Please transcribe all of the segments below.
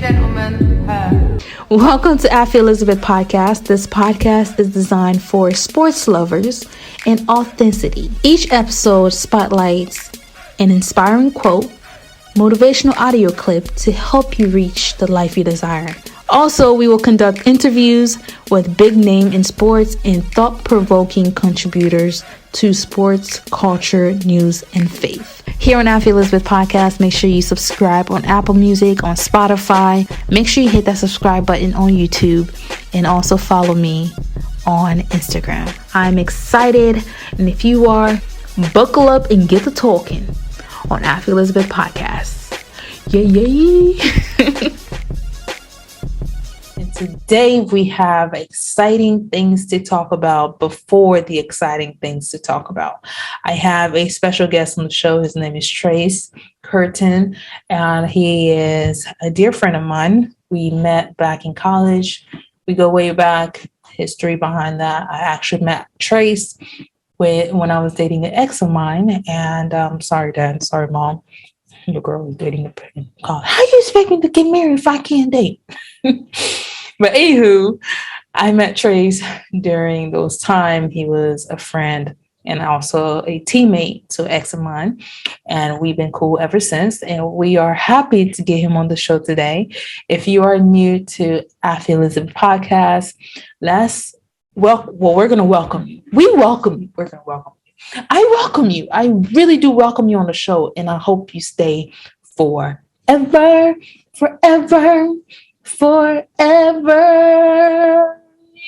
gentlemen, her. Welcome to Afi Elizabeth Podcast. This podcast is designed for sports lovers and authenticity. Each episode spotlights an inspiring quote, motivational audio clip to help you reach the life you desire. Also, we will conduct interviews with big name in sports and thought-provoking contributors to sports, culture, news, and faith. Here on Afi Elizabeth Podcast, make sure you subscribe on Apple Music, on Spotify. Make sure you hit that subscribe button on YouTube and also follow me on Instagram. I'm excited, and if you are, buckle up and get to talking on Afi Elizabeth Podcast. Yeah. And today we have exciting things to talk about before the exciting things to talk about. I have a special guest on the show. His name is Trace Cureton, and he is a dear friend of mine. We met back in college. We go way back. History behind that. I actually met Trace when I was dating an ex of mine, and sorry, Dad, sorry, Mom. Your girl was dating in college. How you expect me to get married if I can't date? But anywho, I met Trace during those times. He was a friend and also a teammate to ex of mine, and we've been cool ever since. And we are happy to get him on the show today. If you are new to Afi Elizabeth Podcast, we're going to welcome you. We welcome you. We're going to welcome you. I welcome you. I really do welcome you on the show, and I hope you stay forever.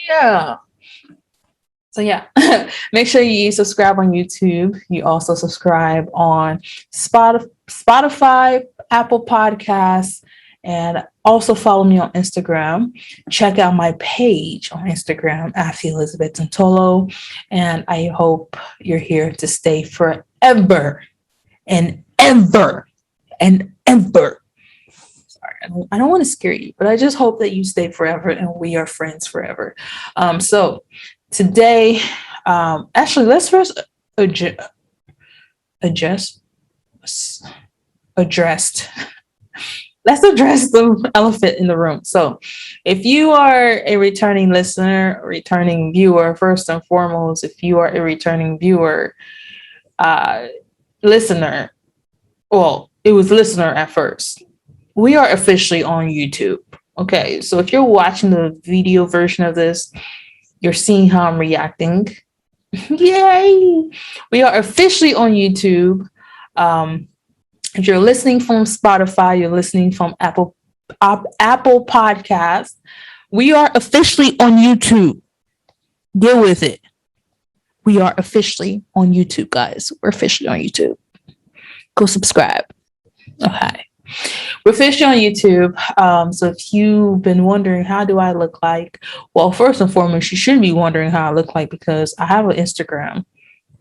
Yeah. So yeah, make sure you subscribe on YouTube. You also subscribe on Spotify, Apple Podcasts, and also follow me on Instagram. Check out my page on Instagram, Afi Elizabeth Tantolo. And I hope you're here to stay forever and ever and ever. Sorry, I don't want to scare you, but I just hope that you stay forever and we are friends forever. So today, actually, let's first let's address the elephant in the room. So if you are a returning listener, returning viewer, first and foremost, if you are a returning viewer, listener, well, it was listener at first. We are officially on YouTube. Okay, so if you're watching the video version of this, you're seeing how I'm reacting. Yay! We are officially on YouTube. If you're listening from Spotify, you're listening from Apple Podcasts, we are officially on YouTube. Deal with it. We are officially on YouTube, guys. We're officially on YouTube. Go subscribe. Okay. We're officially on YouTube. So if you've been wondering, how do I look like? Well, first and foremost, you shouldn't be wondering how I look like because I have an Instagram.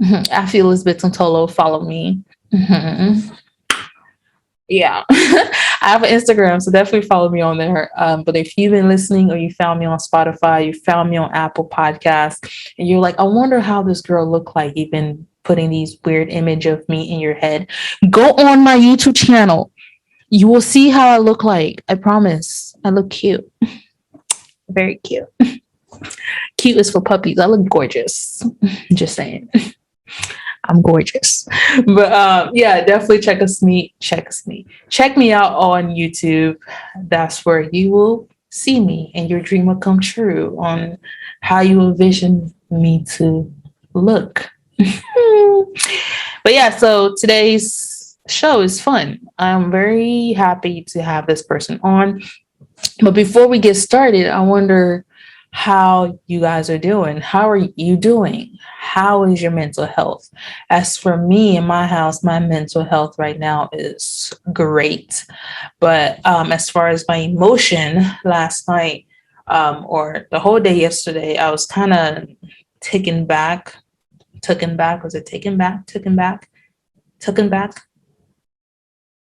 Afi Elizabeth Tantolo. Follow me. Yeah, I have an Instagram, so definitely follow me on there. But if you've been listening or you found me on Spotify, you found me on Apple Podcasts, and you're like, I wonder how this girl look like, you've been putting these weird image of me in your head, go on my YouTube channel. You will see how I look like. I promise. I look cute. Very cute. Cute is for puppies. I look gorgeous. Just saying. I'm gorgeous. But yeah, definitely check me out on YouTube. That's where you will see me and your dream will come true on how you envision me to look. But yeah, so today's show is fun. I'm very happy to have this person on. But before we get started, I wonder how you guys are doing. How are you doing? How is your mental health? As for me in my house, my mental health right now is great. But as far as my emotion last night or the whole day yesterday, I was kind of taken back. Was it taken back?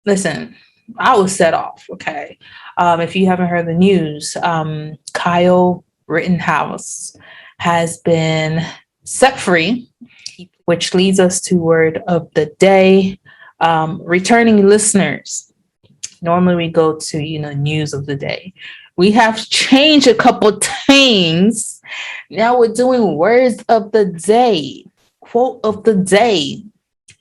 Listen, I was set off. Okay. If you haven't heard the news, Kyle Rittenhouse has been set free, which leads us to word of the day. Returning listeners, Normally we go to, news of the day. We have changed a couple things. Now we're doing words of the day, quote of the day,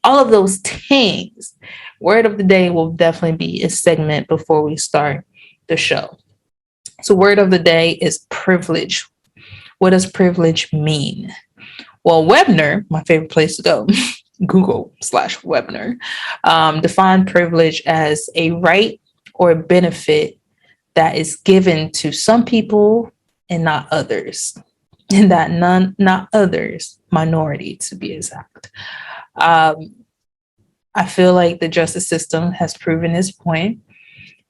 all of those things. Word of the day will definitely be a segment before we start the show. So word of the day is privilege. What does privilege mean? Well, Webner, my favorite place to go, Google/Webner, define privilege as a right or benefit that is given to some people and not others, and that not others, minority to be exact. I feel like the justice system has proven its point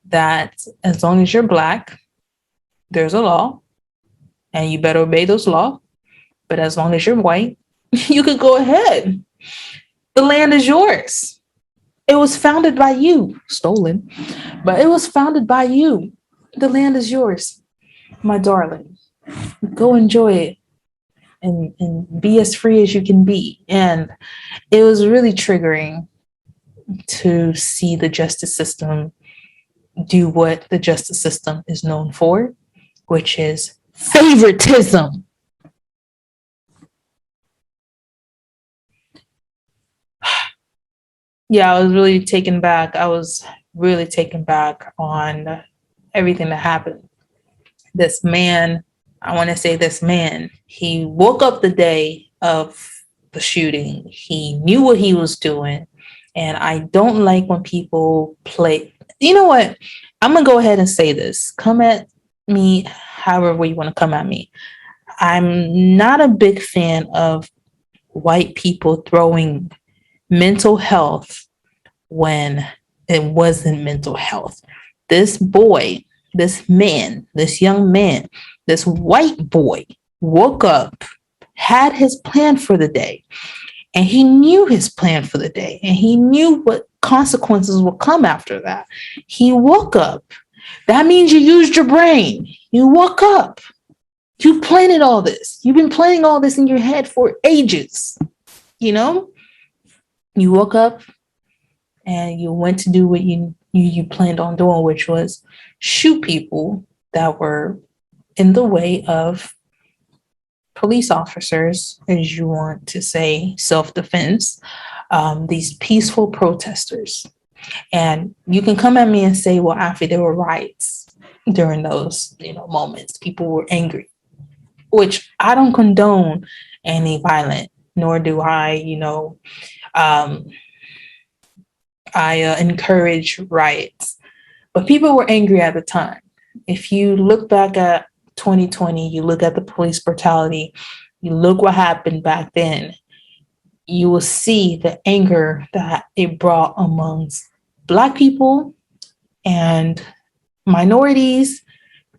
that as long as you're Black, there's a law, and you better obey those laws. But as long as you're white, you could go ahead. The land is yours. It was founded by you, stolen, but it was founded by you. The land is yours, my darling. Go enjoy it and be as free as you can be. And it was really triggering to see the justice system do what the justice system is known for, which is favoritism. Yeah, I was really taken back. I was really taken back on everything that happened. This man, I want to say this man, he woke up the day of the shooting. He knew what he was doing. And I don't like when people play. You know what? I'm going to go ahead and say this. Come at me however you want to come at me. I'm not a big fan of white people throwing mental health when it wasn't mental health. This boy, this man, this young man, this white boy woke up, had his plan for the day, and he knew his plan for the day, and he knew what consequences will come after that. He woke up. That means you used your brain. You woke up. You planted all this. You've been planning all this in your head for ages. You woke up and you went to do what you planned on doing, which was shoot people that were in the way of police officers, as you want to say, self-defense, these peaceful protesters. And you can come at me and say, well, Afi, there were riots during those moments. People were angry, which I don't condone any violent, nor do I, I encourage riots. But people were angry at the time. If you look back at 2020, you look at the police brutality, you look what happened back then, you will see the anger that it brought amongst Black people and minorities,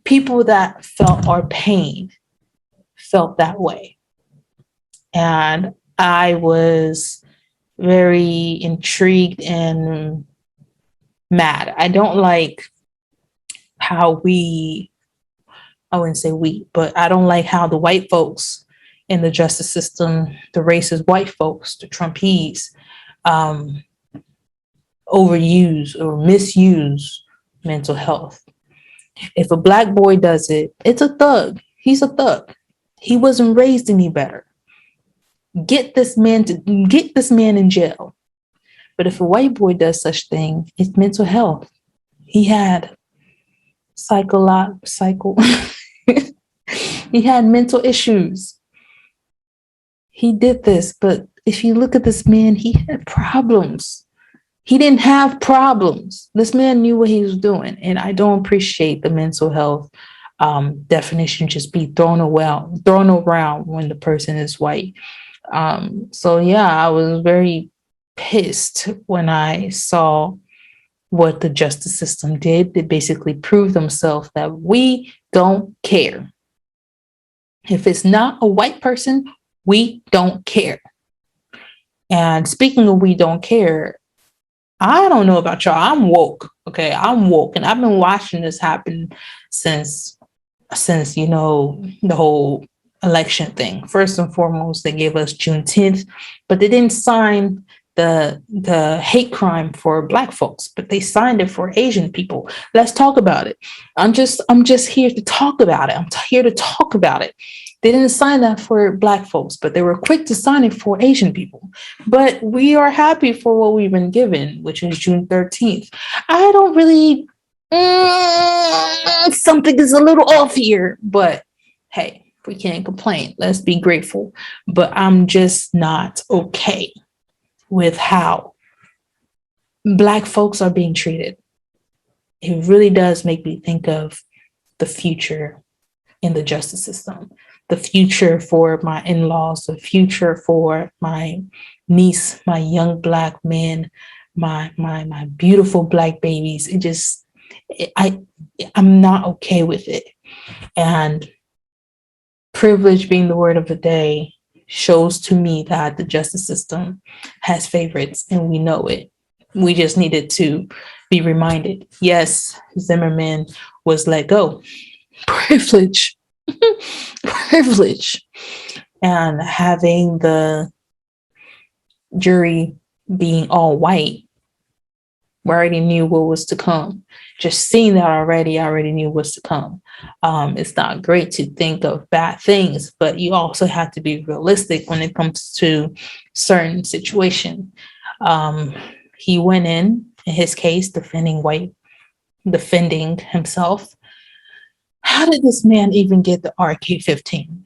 people that felt our pain, felt that way. And I was very intrigued and mad. I don't like how I wouldn't say we, but I don't like how the white folks in the justice system, the racist white folks, the Trumpies, overuse or misuse mental health. If a Black boy does it, it's a thug. He's a thug. He wasn't raised any better. Get this man in jail. But if a white boy does such thing, it's mental health. He had he had mental issues. He did this, but if you look at this man, he had problems. He didn't have problems. This man knew what he was doing, and I don't appreciate the mental health definition just be thrown around when the person is white. So yeah, I was very pissed when I saw what the justice system did. They basically proved themselves that we don't care. If it's not a white person, we don't care. And speaking of we don't care, I don't know about y'all. I'm woke. Okay, I'm woke. And I've been watching this happen since the whole election thing. First and foremost, they gave us Juneteenth, but they didn't sign the hate crime for Black folks, but they signed it for Asian people. Let's talk about it. I'm just here to talk about it. Here to talk about it. They didn't sign that for Black folks, but they were quick to sign it for Asian people. But we are happy for what we've been given, which is June 13th. I don't really, something is a little off here, but hey, we can't complain. Let's be grateful. But I'm just not okay with how Black folks are being treated. It really does make me think of the future in the justice system, the future for my in-laws, the future for my niece, my young Black men, my beautiful Black babies. I'm not okay with it. And privilege being the word of the day shows to me that the justice system has favorites, and we know it. We just needed to be reminded. Yes, Zimmerman was let go. Privilege. Privilege. And having the jury being all white, we already knew what was to come. Just seeing that already, I already knew what's to come. It's not great to think of bad things, but you also have to be realistic when it comes to certain situation. He went in his case, defending himself. How did this man even get the RK-15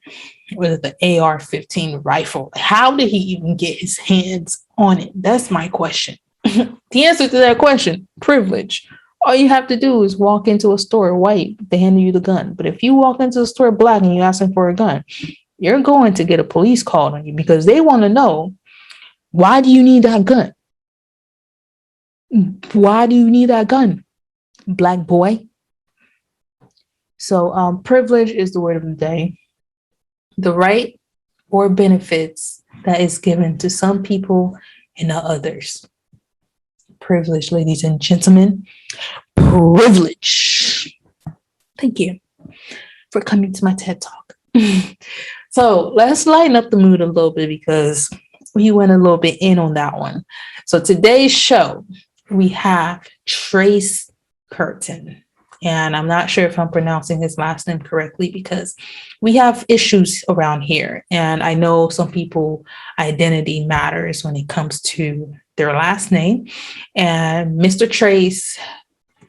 or the AR-15 rifle? How did he even get his hands on it? That's my question. The answer to that question, privilege. All you have to do is walk into a store white, they hand you the gun. But if you walk into a store Black and you're asking for a gun, you're going to get a police call on you because they want to know, why do you need that gun? Why do you need that gun, Black boy? So privilege is the word of the day. The right or benefits that is given to some people and not others. Privilege, ladies and gentlemen. Privilege. Thank you for coming to my TED Talk. So let's lighten up the mood a little bit because we went a little bit in on that one. So today's show, we have Trace Cureton. And I'm not sure if I'm pronouncing his last name correctly because we have issues around here. And I know some people, identity matters when it comes to their last name. And Mr. Trace,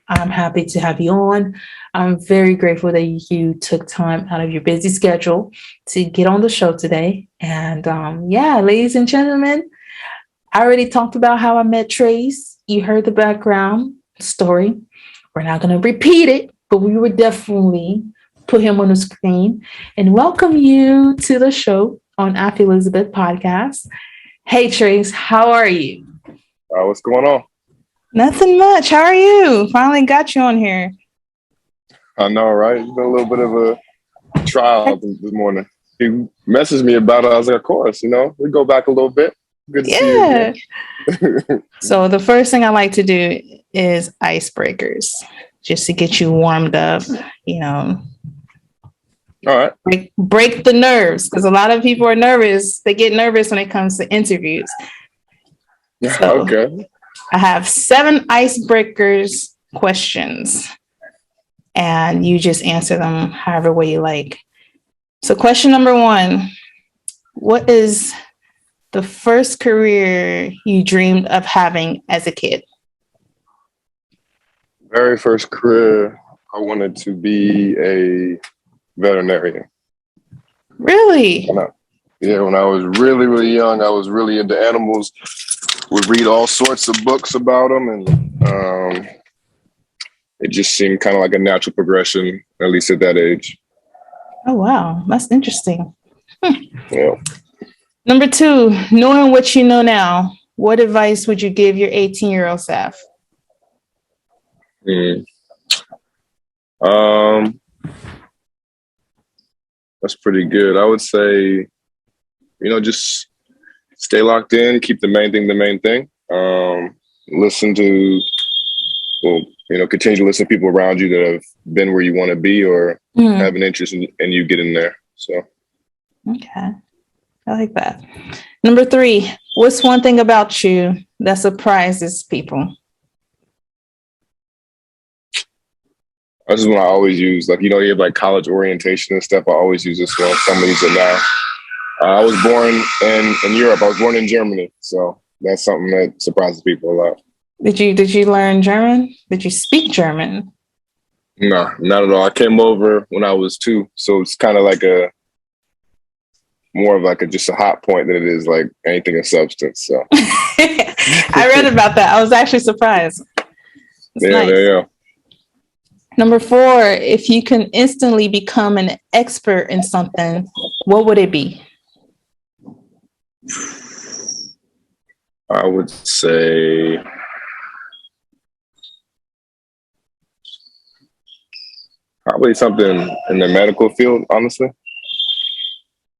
I'm happy to have you on. I'm very grateful that you took time out of your busy schedule to get on the show today. And ladies and gentlemen, I already talked about how I met Trace. You heard the background story. We're not going to repeat it, but we would definitely put him on the screen and welcome you to the show on After Elizabeth podcast. Hey, Trace, how are you? What's going on? Nothing much. How are you? Finally got you on here. I know, right? It's been a little bit of a trial this morning. He messaged me about it. I was like, of course, we go back a little bit. Good to see you again. So the first thing I like to do is icebreakers, just to get you warmed up, All right. Break the nerves, because a lot of people are nervous. They get nervous when it comes to interviews. So okay. I have 7 icebreakers questions, and you just answer them however way you like. So question number 1, what is the first career you dreamed of having as a kid? Very first career, I wanted to be a veterinarian. Really? When I was really, really young, I was really into animals. Would read all sorts of books about them, and it just seemed kind of like a natural progression, at least at that age. Oh, wow. That's interesting. Yeah. Number 2, knowing what you know now, what advice would you give your 18-year-old self? That's pretty good. I would say, just stay locked in, keep the main thing. Listen to, continue to listen to people around you that have been where you want to be or have an interest in you getting there. So. Okay. I like that. Number 3, what's one thing about you that surprises people? This is one I always use. Like, you have like college orientation and stuff. I always use this one. Some use it now. I was born in Europe. I was born in Germany. So that's something that surprises people a lot. Did you learn German? Did you speak German? No, not at all. I came over when I was 2. So it's kind of like more of like just a hot point than it is like anything of substance. So I read about that. I was actually surprised. Yeah, nice. There you go. Number 4, if you can instantly become an expert in something, what would it be? I would say probably something in the medical field, honestly.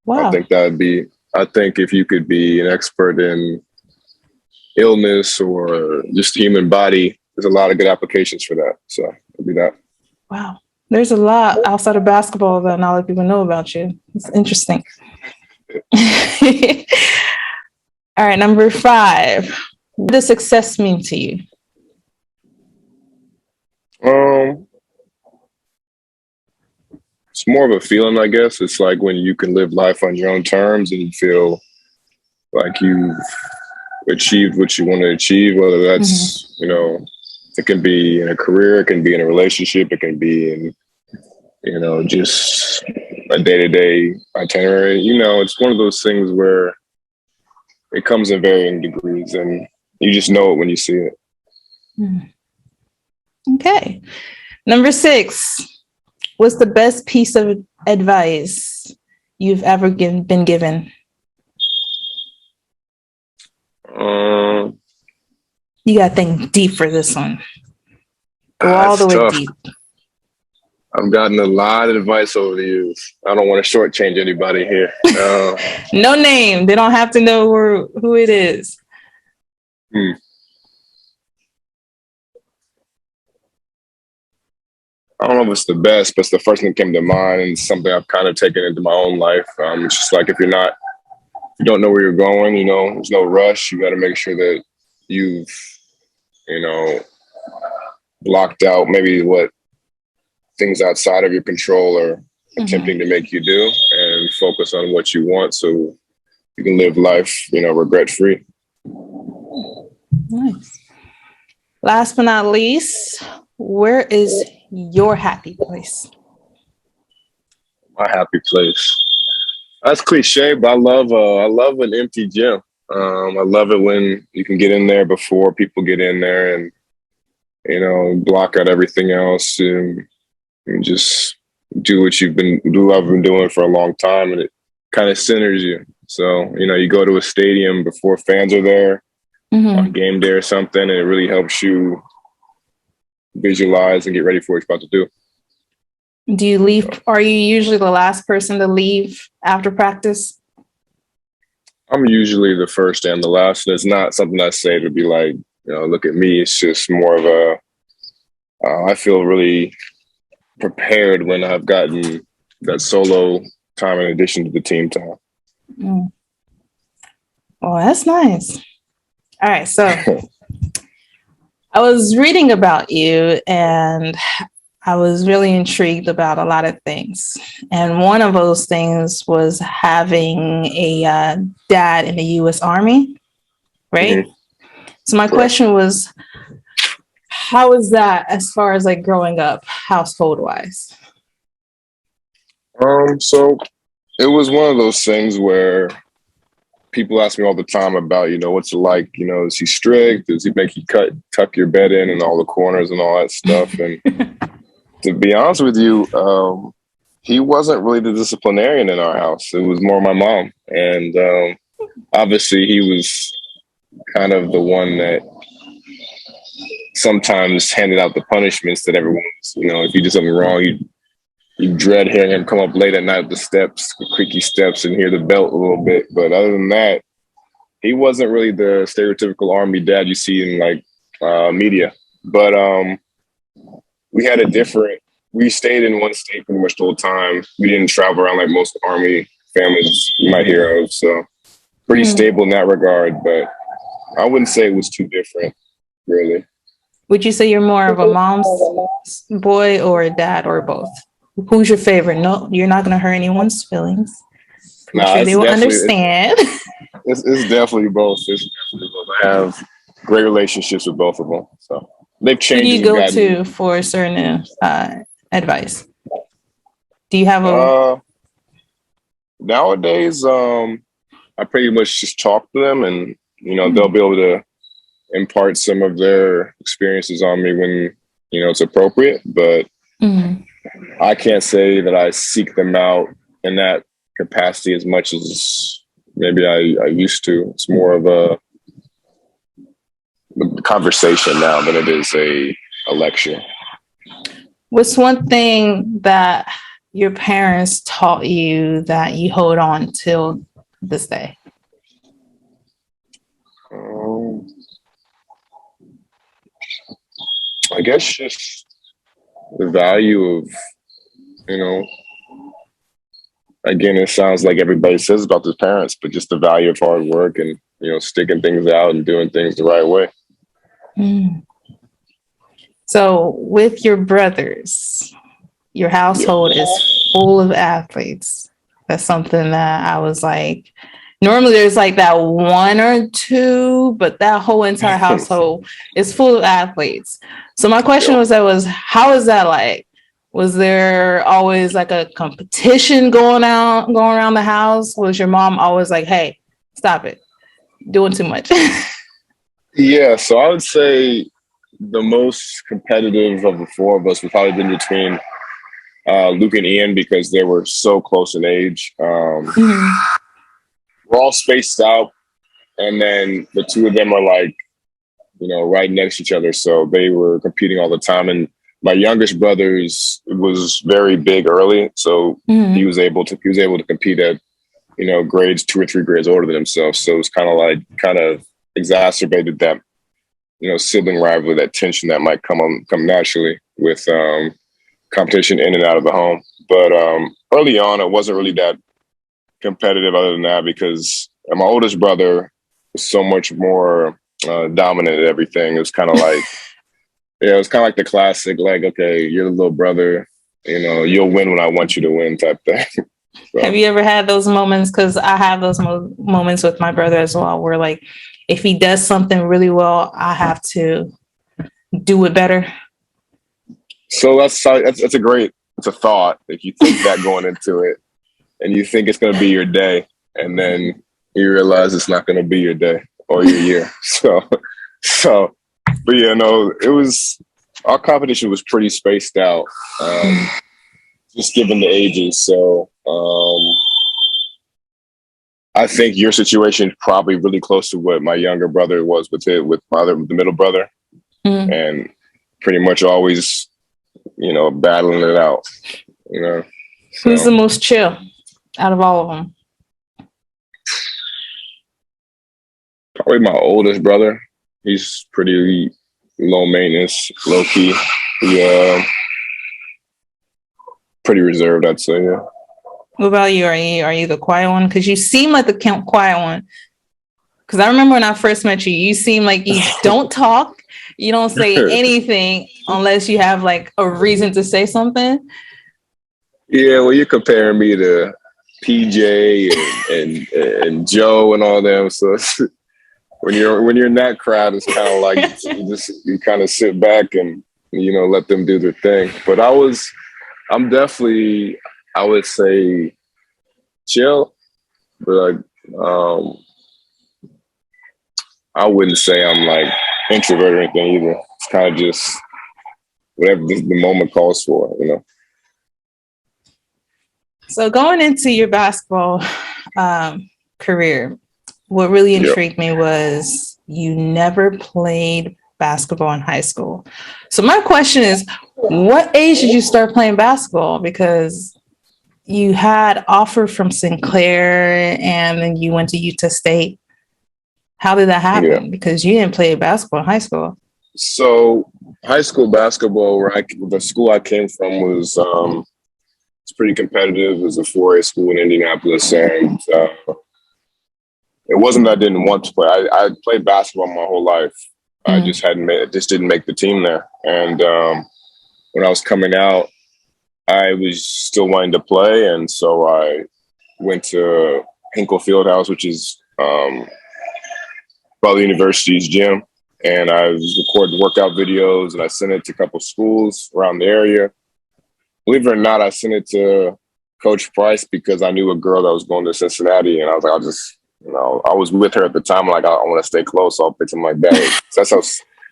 Wow. I think if you could be an expert in illness or just the human body, there's a lot of good applications for that. So it'd be that. Wow. There's a lot outside of basketball that not a lot of people know about you. It's interesting. All right. Number 5, what does success mean to you? It's more of a feeling, I guess. It's like when you can live life on your own terms and you feel like you've achieved what you want to achieve, whether that's, it can be in a career, it can be in a relationship, it can be in, just a day-to-day itinerary. It's one of those things where it comes in varying degrees and you just know it when you see it. Okay. Number 6, what's the best piece of advice you've ever been given? You got to think deep for this one. Go all the way deep. I've gotten a lot of advice over the years. I don't want to shortchange anybody here. No name. They don't have to know who it is. I don't know if it's the best, but it's the first thing that came to mind, and it's something I've kind of taken into my own life. It's just like if you don't know where you're going, there's no rush. You got to make sure that you've, blocked out maybe what things outside of your control are attempting to make you do, and focus on what you want so you can live life, regret-free. Nice. Last but not least, where is your happy place? My happy place. That's cliche, but I love an empty gym. I love it when you can get in there before people get in there and, block out everything else and just do what I've been doing for a long time. And it kind of centers you. So, you go to a stadium before fans are there on game day or something, and it really helps you visualize and get ready for what you're about to do. Do you leave? Are you usually the last person to leave after practice? I'm usually the first and the last. And it's not something I say to be like, look at me. It's just more of I feel really prepared when I've gotten that solo time in addition to the team time. Oh, that's nice. All right. So I was reading about you and I was really intrigued about a lot of things. And one of those things was having a dad in the U.S. Army, right? So my question was, how is that as far as like growing up household wise? So it was one of those things where people ask me all the time about, what's it like, is he strict? Does he make you tuck your bed in all the corners and all that stuff? And to be honest with you, he wasn't really the disciplinarian in our house. It was more my mom. And obviously he was kind of the one that sometimes handed out the punishments that everyone was, if you did something wrong, you dread hearing him come up late at night up the steps, the creaky steps, and hear the belt a little bit. But other than that, he wasn't really the stereotypical Army dad you see in like media. But we stayed in one state pretty much the whole time. We didn't travel around like most Army families you might hear of. So pretty stable in that regard, but I wouldn't say it was too different, really. Would you say you're more of a mom's boy or a dad or both? Who's your favorite? No, you're not going to hurt anyone's feelings. I'm sure they will understand. It's definitely both. It's definitely both. I have great relationships with both of them. So they've changed. Who do you go to for certain advice? Do you have a... Nowadays, I pretty much just talk to them, and they'll be able to impart some of their experiences on me when it's appropriate. But I can't say that I seek them out in that capacity as much as maybe I used to. It's more of a conversation now than it is a lecture. What's one thing that your parents taught you that you hold on till this day? I guess just the value of, again, it sounds like everybody says about their parents, but just the value of hard work and, sticking things out and doing things the right way. So with your brothers, your household is full of athletes. That's something that I was like, normally there's like that one or two, but that whole entire household is full of athletes. So my question was, how is that like? Was there always like a competition going around the house? Was your mom always like, hey, stop it, doing too much? Yeah, so I would say the most competitive of the four of us would probably been between Luke and Ian, because they were so close in age. We're all spaced out, and then the two of them are like, right next to each other. So they were competing all the time. And my youngest brother was very big early, so he was able to compete at grades 2 or 3 grades older than himself. So it was kind of exacerbated that sibling rivalry, that tension that might come naturally with competition in and out of the home. But early on, it wasn't really that competitive other than that, because my oldest brother was so much more dominant at everything. It was kind of like, it was kind of like the classic, like, okay, you're the little brother, you'll win when I want you to win type thing. So. Have you ever had those moments? Because I have those moments with my brother as well, where like, if he does something really well, I have to do it better. So it's a thought. If you think that going into it, and you think it's going to be your day, and then you realize it's not going to be your day or your year. But our competition was pretty spaced out, just given the ages. So I think your situation is probably really close to what my younger brother was with the middle brother, and pretty much always, battling it out. So. Who's the most chill out of all of them? Probably my oldest brother. He's pretty low maintenance, low key. Pretty reserved, I'd say. Yeah. What about you? Are you the quiet one? Because you seem like the quiet one. Because I remember when I first met you, you seem like you don't talk. You don't say anything unless you have like a reason to say something. Yeah, well, you're comparing me to PJ and Joe and all them. So when you're in that crowd, it's kind of like you kind of sit back and let them do their thing. But I'm definitely, I would say, chill, but I wouldn't say I'm like introvert or anything either. It's kind of just whatever the moment calls for, So going into your basketball career, what really intrigued me was you never played basketball in high school. So my question is, what age did you start playing basketball? Because you had offer from Sinclair and then you went to Utah State. How did that happen? Yeah. Because you didn't play basketball in high school. So high school basketball, the school I came from was it's pretty competitive. It was a 4A school in Indianapolis, and it wasn't that I didn't want to play. I played basketball my whole life. I just didn't make the team there. And when I was coming out, I was still wanting to play, and so I went to Hinkle Fieldhouse, which is Butler University's gym, and I recorded workout videos, and I sent it to a couple schools around the area. Believe it or not, I sent it to Coach Price because I knew a girl that was going to Cincinnati, and I was like, I'll just, I was with her at the time. Like, I want to stay close, so I'll pick something like that. So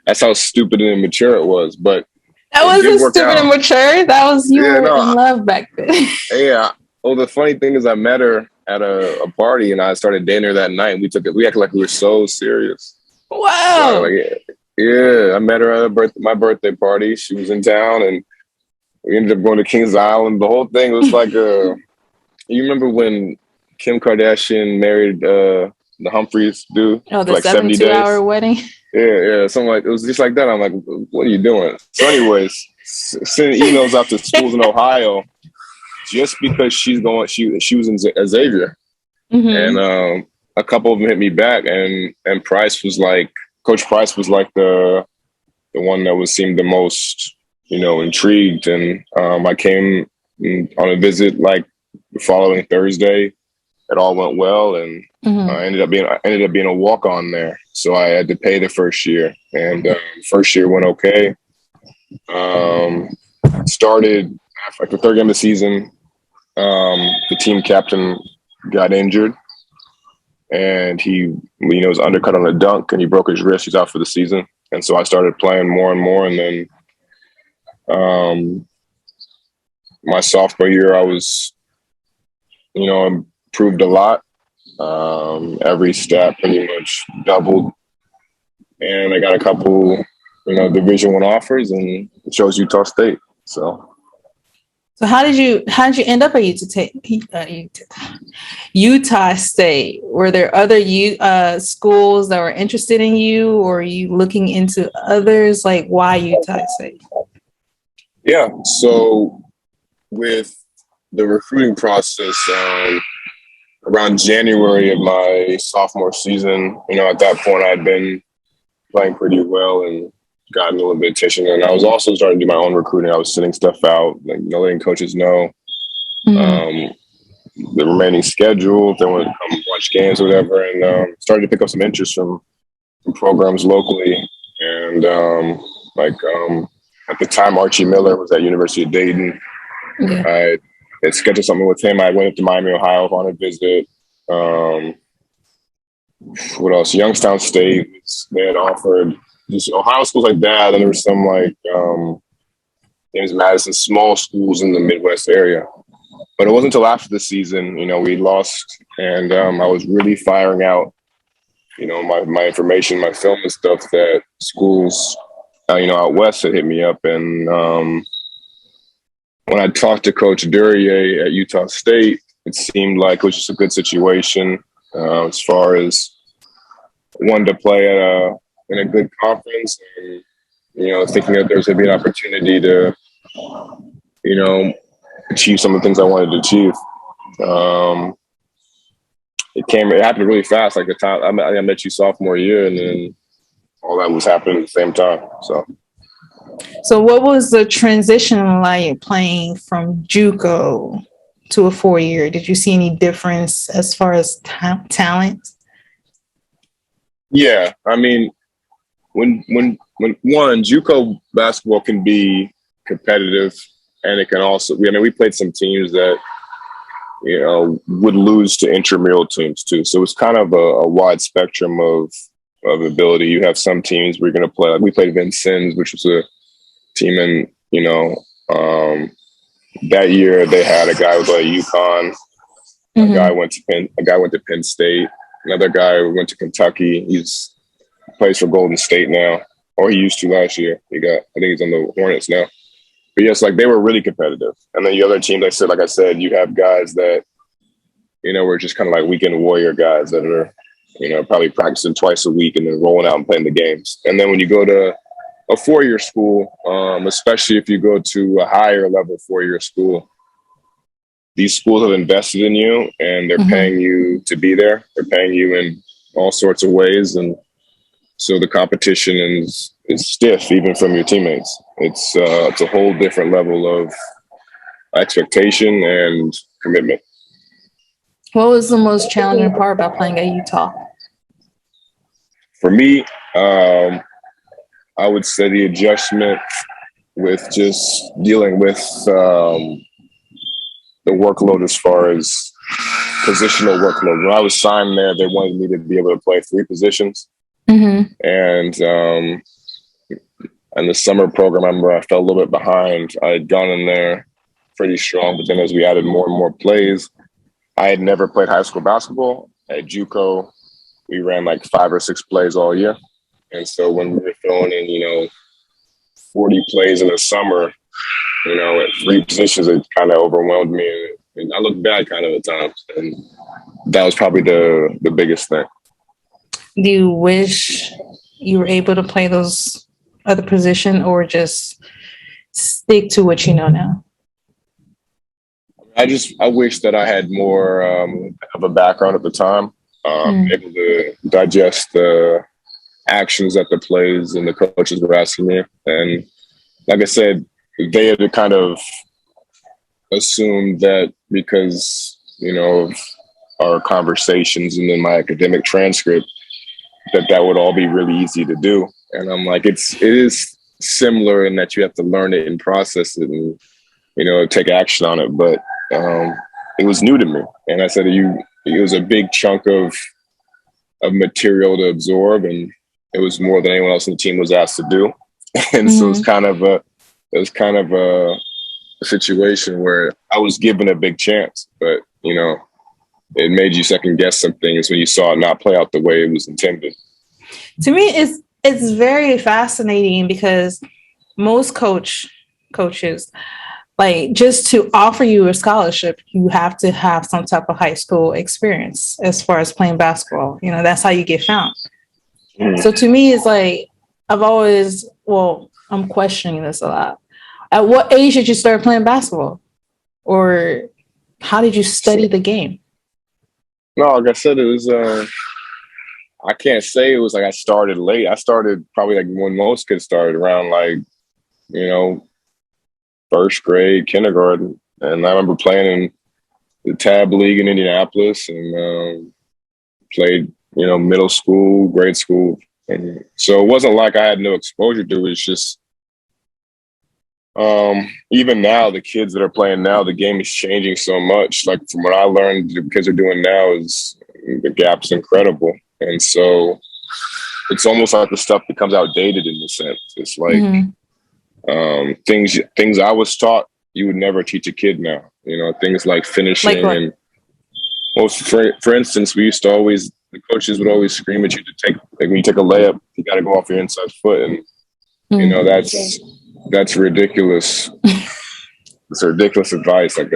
that's how stupid and immature it was. But that wasn't stupid and mature. That was you were in love back then. Yeah. Well, the funny thing is, I met her at a party, and I started dating her that night. We acted like we were so serious. Wow. So I met her at my birthday party. She was in town, and we ended up going to Kings Island. The whole thing was like you remember when Kim Kardashian married the Humphreys dude? Oh, the like 72-hour wedding? Yeah. Something like, it was just like that. I'm like, what are you doing? So anyways, sending emails out to schools in Ohio just because she was in Xavier. Mm-hmm. And a couple of them hit me back, and Price was like, Coach Price was like the one that seemed the most, intrigued. And I came on a visit like the following Thursday. It all went well, and I ended up being a walk-on there. So I had to pay the first year, and first year went okay. Started after the third game of the season. The team captain got injured, and he, was undercut on a dunk, and he broke his wrist. He's out for the season. And so I started playing more and more, and then my sophomore year, I was, improved a lot. Every stat pretty much doubled, and I got a couple, Division I offers, and chose Utah State. So how did you end up at Utah State? Were there other schools that were interested in you, or are you looking into others? Like, why Utah State? Yeah. So with the recruiting process, around January of my sophomore season, at that point I'd been playing pretty well and gotten a little bit of attention. And I was also starting to do my own recruiting. I was sending stuff out, like, letting coaches know the remaining schedule, if they wanted to come watch games or whatever, and started to pick up some interest from programs locally. And at the time, Archie Miller was at University of Dayton. Yeah. I had scheduled something with him. I went up to Miami, Ohio on a visit. What else? Youngstown State, they had offered just Ohio schools like that. And there were some like James Madison, small schools in the Midwest area. But it wasn't until after the season, we lost, and I was really firing out, my information, my film and stuff, that schools, out west had hit me up. And when I talked to Coach Duryea at Utah State, it seemed like it was just a good situation as far as wanting to play in a good conference, and thinking that there's going to be an opportunity to achieve some of the things I wanted to achieve. It happened really fast. Like the time I met you sophomore year, and then all that was happening at the same time. So what was the transition like playing from JUCO to a 4-year? Did you see any difference as far as talent? Yeah, I mean, when JUCO basketball can be competitive, and it can also, we played some teams that would lose to intramural teams too. So it's kind of a wide spectrum of ability. You have some teams where you're going to play. Like we played Vincennes, which was a team in that year they had a guy who played UConn. A guy went to Penn State. Another guy went to Kentucky. He's plays for Golden State now, or he used to last year. I think he's on the Hornets now. But yes, like they were really competitive. And then the other team, like I said, you have guys that, were just kind of like weekend warrior guys that are, probably practicing twice a week and then rolling out and playing the games. And then when you go to a 4-year school, especially if you go to a higher level 4-year school, these schools have invested in you, and they're paying you to be there. They're paying you in all sorts of ways. And so the competition is stiff, even from your teammates. It's a whole different level of expectation and commitment. What was the most challenging part about playing at Utah? For me, I would say the adjustment with just dealing with the workload as far as positional workload. When I was signed there, they wanted me to be able to play 3 positions. Mm-hmm. And in the summer program, I remember I fell a little bit behind. I had gone in there pretty strong, but then as we added more and more plays, I had never played high school basketball. At JUCO, we ran like 5 or 6 plays all year. And so when we were throwing in, 40 plays in the summer, at 3 positions, it kind of overwhelmed me. And I looked bad kind of at times. And that was probably the biggest thing. Do you wish you were able to play those other position or just stick to what you know now? I wish that I had more of a background at the time, able to digest the actions that the plays and the coaches were asking me. And like I said, they had kind of assumed that because, of our conversations and then my academic transcript, that would all be really easy to do. And I'm like, it is similar in that you have to learn it and process it and, take action on it. But it was new to me. And I said, it was a big chunk of material to absorb. And it was more than anyone else on the team was asked to do. And so it was kind of a situation where I was given a big chance, but, it made you second guess some things when you saw it not play out the way it was intended. To me, it's very fascinating because most coaches, like, just to offer you a scholarship, you have to have some type of high school experience as far as playing basketball. That's how you get found. So to me, it's like, I'm questioning this a lot. At what age did you start playing basketball? Or how did you study the game? No, like I said, it was, I can't say it was like I started late. I started probably like when most kids started, around like, first grade, kindergarten. And I remember playing in the Tab League in Indianapolis and played, middle school, grade school. And so it wasn't like I had no exposure to it. It's just, even now, the kids that are playing now, the game is changing so much. Like from what I learned, the kids are doing now is the gap's incredible. And so it's almost like the stuff becomes outdated in a sense. It's like things I was taught, you would never teach a kid now. Things like finishing and for instance, we used to always, the coaches would always scream at you to take, like when you take a layup, you got to go off your inside foot. And, that's ridiculous. It's a ridiculous advice. Like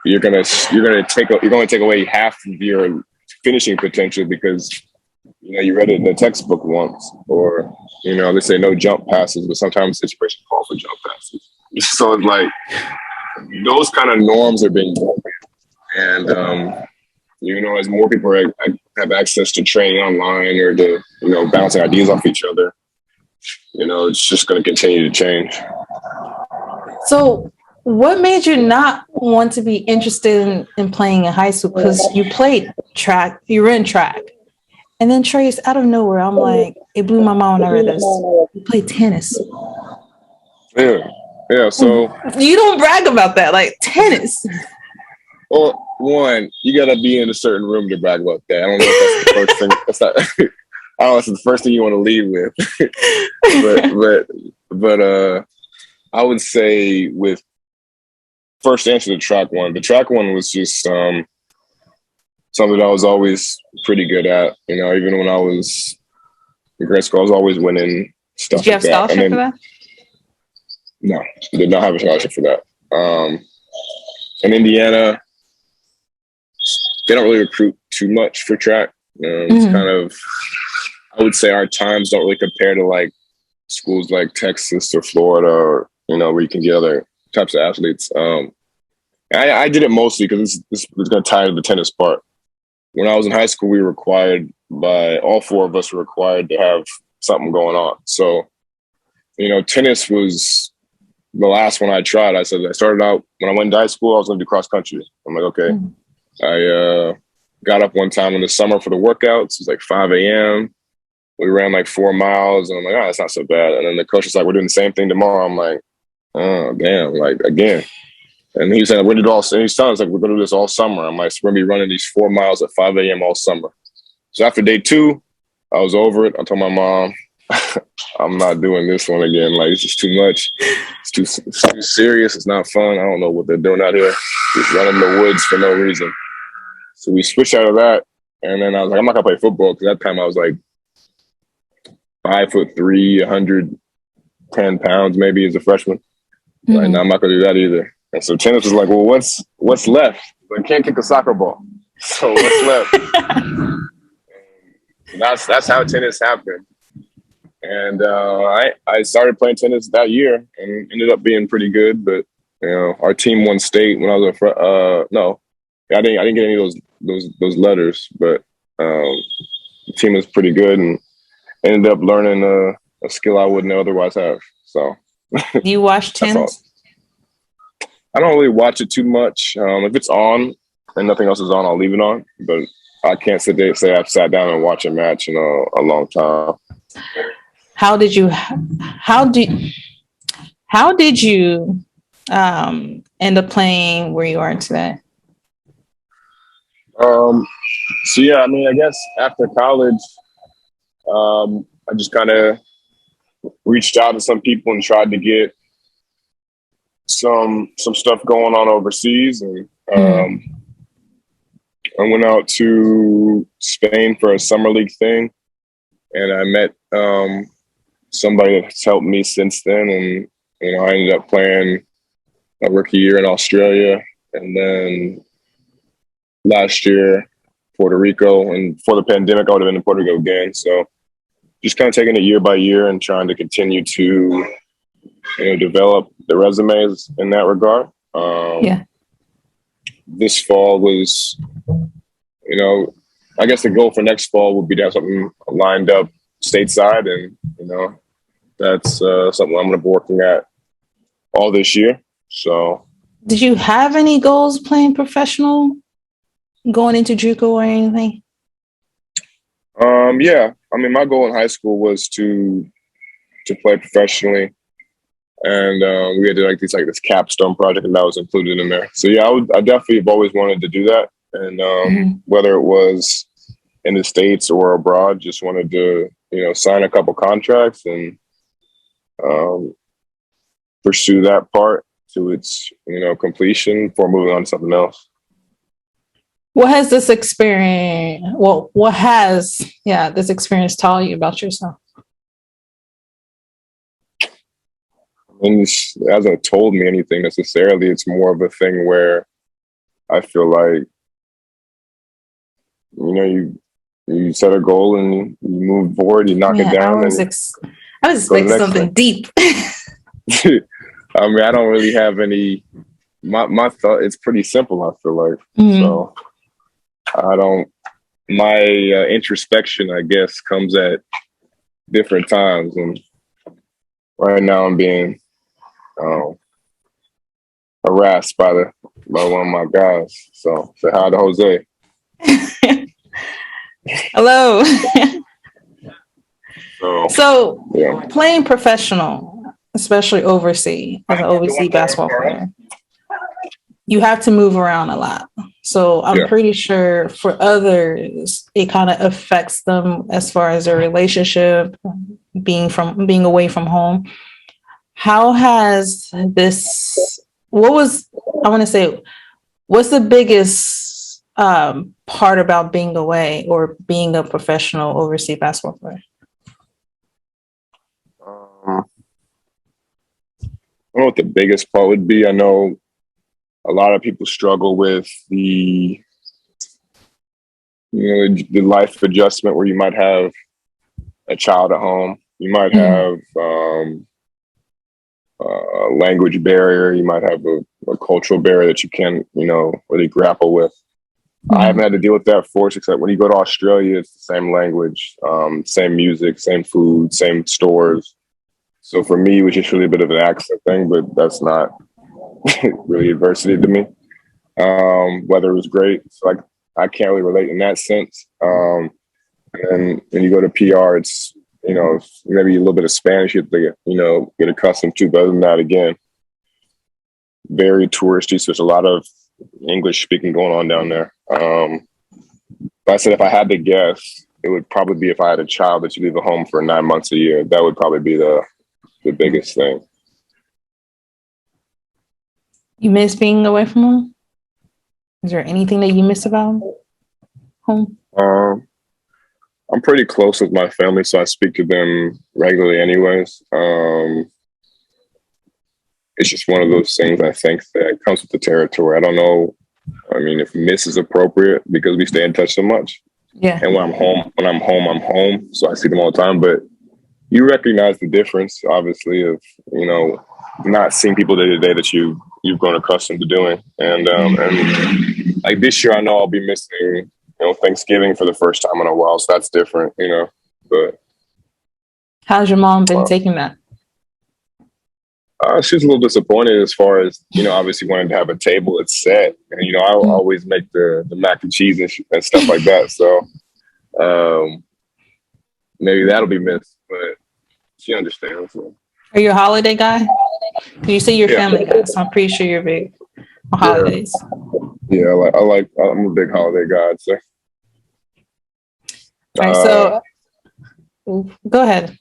you're going to take away half of your finishing potential because, you read it in the textbook once, or, they say no jump passes, but sometimes situations call for jump passes. So it's like those kind of norms are being broken. And, as more people have access to training online or to, bouncing ideas off each other, it's just going to continue to change. So what made you not want to be interested in playing in high school? Because you played track, you ran track. And then Trace, out of nowhere, I'm like, it blew my mind when I read this. You played tennis. Yeah. So you don't brag about that, like tennis. Well, one, you got to be in a certain room to brag about that. I don't know if that's the first thing. That's not. I don't know if it's the first thing you want to lead with. but I would say with first answer the track one. The track one was just something I was always pretty good at. Even when I was in grade school, I was always winning stuff. Did you have scholarship for that? No, I did not have a scholarship for that. In Indiana, they don't really recruit too much for track. It's kind of, I would say our times don't really compare to like schools like Texas or Florida or, where you can get other types of athletes. I did it mostly because this is going to tie to the tennis part. When I was in high school, we were required but all four of us were required to have something going on. So, tennis was the last one I tried. I started out when I went to high school, I was going to do cross country. I'm like, okay. I got up one time in the summer for the workouts. It was like 5 a.m. We ran like 4 miles, and I'm like, that's not so bad. And then the coach was like, we're doing the same thing tomorrow. I'm like, oh, damn, like again. And he was saying, we're going to do all, and he's telling us like, we're going to do this all summer. I'm like, so we're going to be running these 4 miles at 5 a.m. all summer. So after day 2, I was over it. I told my mom, I'm not doing this one again. Like, it's just too much. It's too serious. It's not fun. I don't know what they're doing out here. Just running in the woods for no reason. So we switched out of that. And then I was like, I'm not going to play football, because at that time I was like 5'3", 110 pounds maybe as a freshman. Right now I'm not going to do that either. And so tennis was like, well, what's left? I can't kick a soccer ball. So what's left? And that's how tennis happened. And I started playing tennis that year and ended up being pretty good. But our team won state when I was no, I didn't get any of those letters. But the team was pretty good, and ended up learning a skill I wouldn't otherwise have. So, do you watch tennis? I don't really watch it too much. If it's on and nothing else is on, I'll leave it on. But I can't say I've sat down and watched a match in a long time. How did you end up playing where you are today? So yeah, I mean, I guess after college, I just kind of reached out to some people and tried to get some stuff going on overseas, and I went out to Spain for a summer league thing, and I met somebody that's helped me since then, and I ended up playing a rookie year in Australia, and then last year Puerto Rico, and before the pandemic I would have been in Puerto Rico again. So just kind of taking it year by year and trying to continue to develop the resumes in that regard. This fall was, I guess the goal for next fall would be to have something lined up stateside, and that's something I'm going to be working at all this year. So, did you have any goals playing professional, going into JUCO or anything? Yeah. I mean, my goal in high school was to play professionally, and we had to this capstone project, and that was included in there. So yeah, I definitely have always wanted to do that, and whether it was in the States or abroad, just wanted to sign a couple contracts and pursue that part to its completion before moving on to something else. What has this experience? Well, what has this experience taught you about yourself? And it hasn't told me anything necessarily. It's more of a thing where I feel like you set a goal and you move forward, you knock it down. I was expecting something deep. I mean, I don't really have any. My thought, it's pretty simple, I feel like. So I don't. My introspection, I guess, comes at different times, and right now I'm being harassed by one of my guys. So say hi to Jose. Hello. So yeah. Playing professional, especially overseas, as an overseas basketball player, you have to move around a lot. So I'm pretty sure for others, it kind of affects them as far as their relationship, being away from home. How has this, what's the biggest part about being away or being a professional overseas basketball player? I don't know what the biggest part would be. I know a lot of people struggle with the life adjustment where you might have a child at home. You might have a language barrier. You might have a cultural barrier that you can't, really grapple with. I haven't had to deal with that force, except when you go to Australia, it's the same language, same music, same food, same stores. So for me, it was just really a bit of an accent thing, but that's not really adversity to me. Weather was great, so I can't really relate in that sense. And when you go to PR, it's maybe a little bit of Spanish you have to get accustomed to. But other than that, again, very touristy. So there's a lot of English speaking going on down there. But I said if I had to guess, it would probably be if I had a child that you leave at home for 9 months a year. That would probably be the biggest thing. You miss being away from home? Is there anything that you miss about home? I'm pretty close with my family, so I speak to them regularly anyways. It's just one of those things I think that comes with the territory. I don't know. I mean, if miss is appropriate because we stay in touch so much. Yeah. And when I'm home. So I see them all the time. But you recognize the difference, obviously, of, not seeing people day to day that you've grown accustomed to doing. And like this year, I know I'll be missing, Thanksgiving for the first time in a while. So that's different, but. How's your mom been taking that? She's a little disappointed as far as, obviously wanting to have a table that's set. And, I always make the mac and cheese and stuff like that. So maybe that'll be missed, but she understands. So. Are you a holiday guy? You say you're a family guy, so I'm pretty sure you're big on holidays. Yeah, I'm a big holiday guy, I'd say. All right, so go ahead.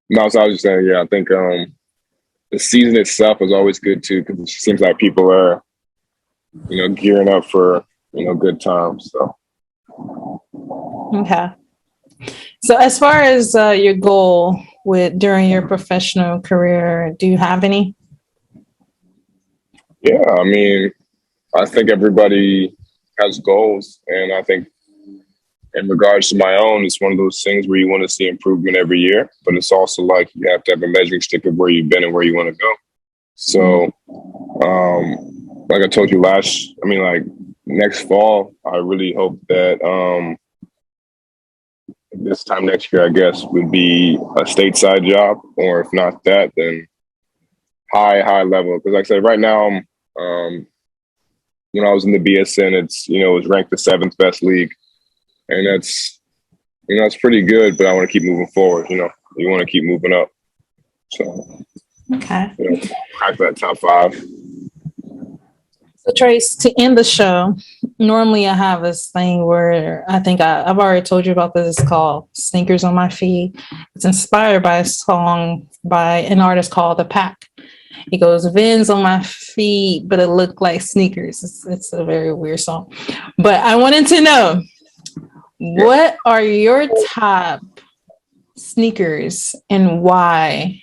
No, so I was just saying, I think the season itself is always good too, because it seems like people are, gearing up for, good times. So. Okay. So as far as your goal during your professional career, do you have any? Yeah, I mean, I think everybody has goals, and I think in regards to my own, it's one of those things where you want to see improvement every year, but it's also like you have to have a measuring stick of where you've been and where you want to go. So, like I told you next fall, I really hope that this time next year, I guess, would be a stateside job, or if not that, then high level. Because like I said, right now, when I was in the BSN, it was ranked the 7th best league. And that's pretty good, but I want to keep moving forward. You want to keep moving up. So, okay. Crack that top 5. So Trace, to end the show, normally I have this thing where I think I've already told you about this. It's called Sneakers on My Feet. It's inspired by a song by an artist called The Pack. He goes, Vins on my feet, but it looked like sneakers. It's a very weird song. But I wanted to know, what are your top sneakers and why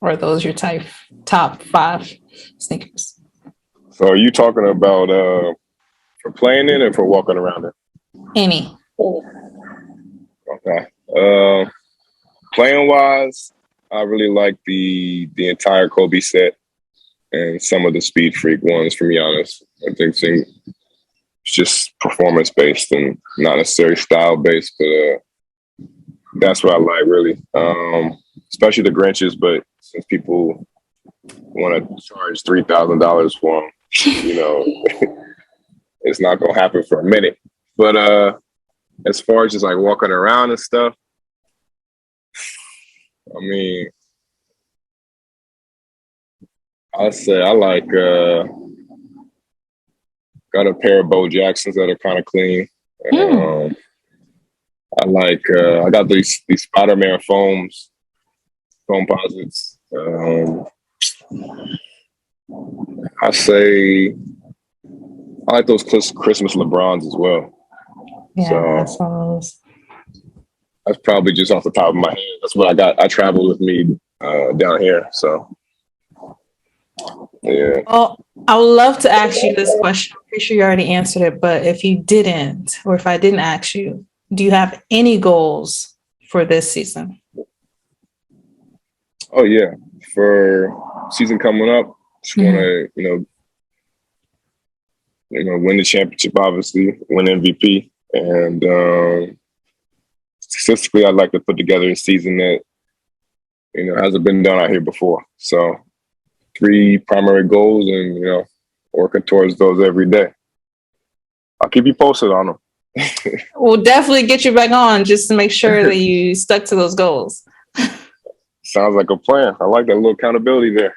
are those your top 5 sneakers? So are you talking about for playing in or for walking around it? Any. Okay. Playing wise, I really like the entire Kobe set and some of the Speed Freak ones, to be honest. I think it's just performance based and not necessarily style based, but that's what I like really. Especially the Grinches, but since people want to charge $3,000 for them, it's not gonna happen for a minute. But as far as just like walking around and stuff, I mean, I'll say I like got a pair of Bo Jacksons that are kind of clean. I like I got these Spider-Man foam posits. I say I like those Christmas LeBrons as well. Yeah, so, that's those. That's probably just off the top of my head. That's what I got. I traveled with me down here. So, yeah. Well, I would love to ask you this question. I'm pretty sure you already answered it, but if you didn't, or if I didn't ask you, do you have any goals for this season? Oh, yeah. For season coming up, just want to, win the championship, obviously, win MVP. And statistically, I'd like to put together a season that, hasn't been done out here before. So 3 primary goals and, working towards those every day. I'll keep you posted on them. We'll definitely get you back on just to make sure that you stuck to those goals. Sounds like a plan. I like that little accountability there.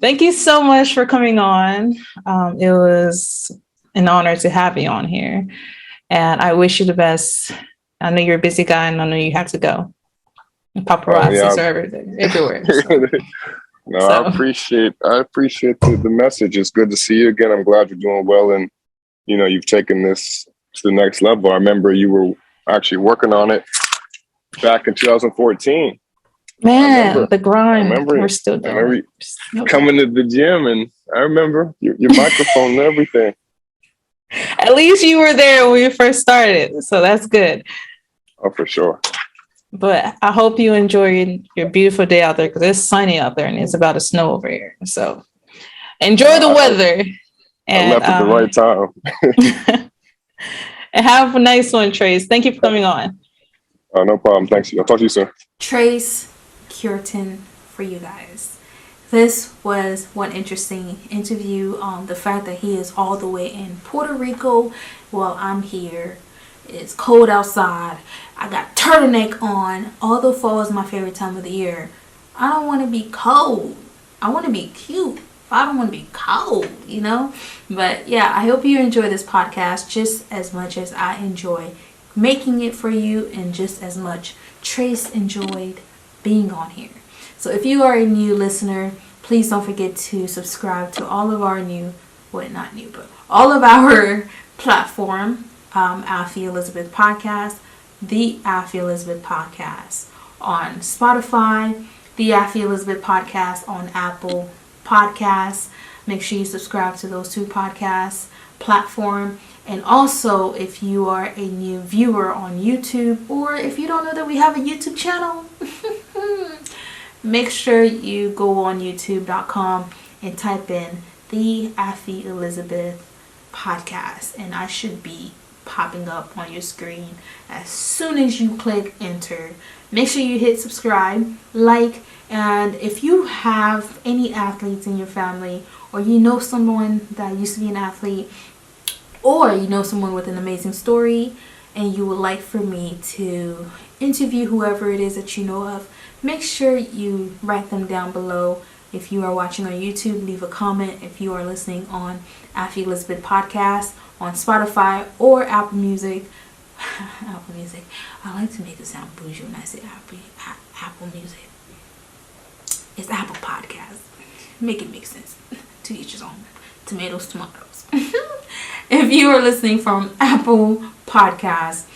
Thank you so much for coming on. It was an honor to have you on here. And I wish you the best. I know you're a busy guy and I know you have to go. Paparazzis are everywhere. So. No, so. I appreciate the message. It's good to see you again. I'm glad you're doing well and, you've taken this to the next level. I remember you were actually working on it back in 2014. Man, the grind. We're still doing I remember coming to the gym and I remember your microphone and everything. At least you were there when we first started. So that's good. Oh, for sure. But I hope you enjoyed your beautiful day out there because it's sunny out there and it's about to snow over here. So enjoy the weather. I left at the right time. And have a nice one, Trace. Thank you for coming on. No problem. Thanks. I'll talk to you soon. Trace Cureton for you guys. This was one interesting interview. The fact that he is all the way in Puerto Rico while I'm here. It's cold outside. I got turtleneck on. Although fall is my favorite time of the year, I don't want to be cold. I want to be cute. I don't want to be cold, But yeah, I hope you enjoy this podcast just as much as I enjoy making it for you and just as much Trace enjoyed being on here. So if you are a new listener, please don't forget to subscribe to all of our all of our platform, Alfie Elizabeth Podcast, the Alfie Elizabeth Podcast on Spotify, the Alfie Elizabeth Podcast on Apple Podcasts. Make sure you subscribe to those 2 podcasts platform. And also, if you are a new viewer on YouTube, or if you don't know that we have a YouTube channel, make sure you go on youtube.com and type in the Alfie Elizabeth Podcast, and I should be popping up on your screen as soon as you click enter. Make sure you hit subscribe, like, and if you have any athletes in your family, or you know someone that used to be an athlete, or you know someone with an amazing story and you would like for me to interview whoever it is that you know of, make sure you write them down below. If you are watching on YouTube, leave a comment. If you are listening on Alfie Elizabeth Podcast on Spotify or Apple Music, I like to make it sound bougie when I say Apple Music. It's Apple Podcast. Make it make sense. To each his own. Tomatoes. If you are listening from Apple Podcasts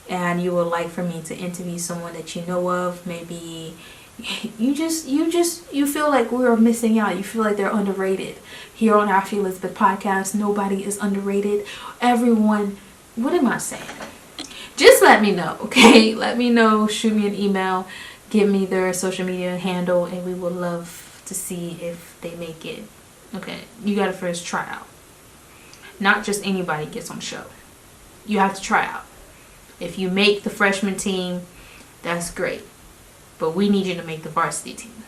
and you would like for me to interview someone that you know of, maybe you feel like we're missing out. You feel like they're underrated. Here on Alfie Elizabeth Podcast, nobody is underrated. Everyone, what am I saying? Just let me know, okay? Let me know. Shoot me an email. Give me their social media handle, and we would love to see if they make it. Okay, you got to first try out. Not just anybody gets on the show. You have to try out. If you make the freshman team, that's great. But we need you to make the varsity team.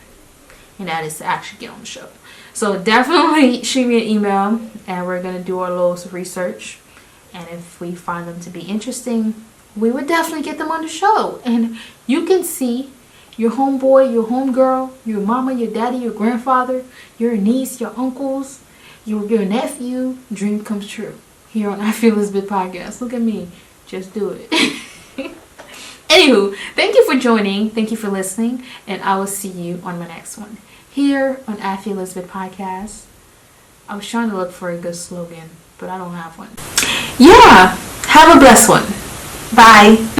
And that is to actually get on the show. So definitely shoot me an email, and we're going to do our little research. And if we find them to be interesting, we would definitely get them on the show. And you can see your homeboy, your homegirl, your mama, your daddy, your grandfather, your niece, your uncles, your nephew, dream comes true here on Alfie Elizabeth Podcast. Look at me. Just do it. Anywho, thank you for joining. Thank you for listening. And I will see you on my next one. Here on Alfie Elizabeth Podcast. I was trying to look for a good slogan, but I don't have one. Yeah. Have a blessed one. Bye.